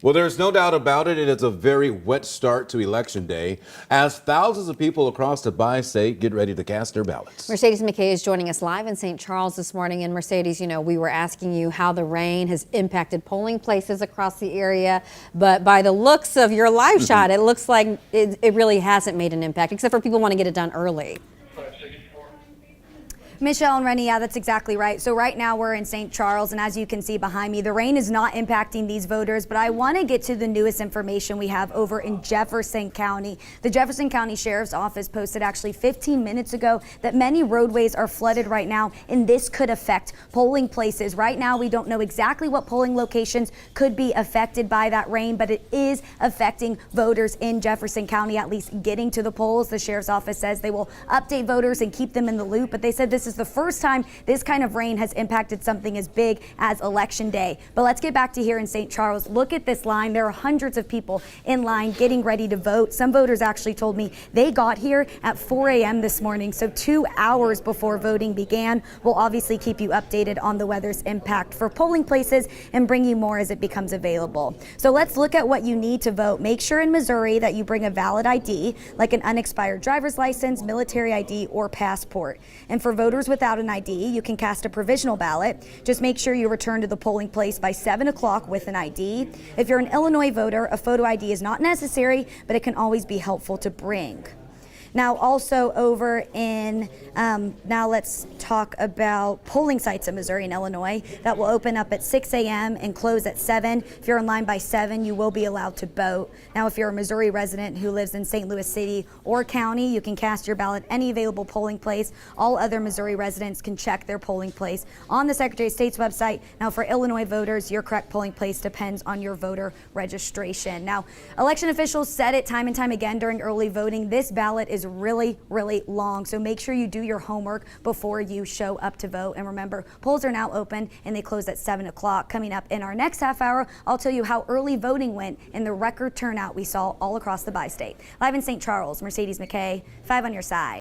Well, there's no doubt about it. It is a very wet start to Election Day as thousands of people across the bi-state get ready to cast their ballots. Mercedes McKay is joining us live in St. Charles this morning. And Mercedes, you know, we were asking you how the rain has impacted polling places across the area. But by the looks of your live shot, it looks like it really hasn't made an impact, except for people want to get it done early. Michelle and Rennie, yeah, that's exactly right. So right now we're in St. Charles, and as you can see behind me, the rain is not impacting these voters, but I want to get to the newest information we have over in Jefferson County. The Jefferson County Sheriff's Office posted actually 15 minutes ago that many roadways are flooded right now, and this could affect polling places. Right now, we don't know exactly what polling locations could be affected by that rain, but it is affecting voters in Jefferson County, at least getting to the polls. The Sheriff's Office says they will update voters and keep them in the loop, but they said this is the first time this kind of rain has impacted something as big as Election Day. But let's get back to here in St. Charles. Look at this line. There are hundreds of people in line getting ready to vote. Some voters actually told me they got here at 4 a.m. this morning, so 2 hours before voting began. We'll obviously keep you updated on the weather's impact for polling places and bring you more as it becomes available. So let's look at what you need to vote. Make sure in Missouri that you bring a valid ID, like an unexpired driver's license, military ID, or passport. And for voters without an ID, you can cast a provisional ballot. Just make sure you return to the polling place by 7 o'clock with an ID. If you're an Illinois voter, a photo ID is not necessary, but it can always be helpful to bring. Now also over in, now let's talk about polling sites in Missouri and Illinois that will open up at 6 a.m. and close at 7. If you're in line by 7, you will be allowed to vote. Now, if you're a Missouri resident who lives in St. Louis City or County, you can cast your ballot any available polling place. All other Missouri residents can check their polling place on the Secretary of State's website. Now, for Illinois voters, your correct polling place depends on your voter registration. Now, election officials said it time and time again during early voting, this ballot is really long, so make sure you do your homework before you show up to vote. And remember, polls are now open and they close at 7 o'clock. Coming up in our next half hour, I'll tell you how early voting went and the record turnout we saw all across the bi-state. Live in St. Charles, Mercedes McKay, 5 on your side.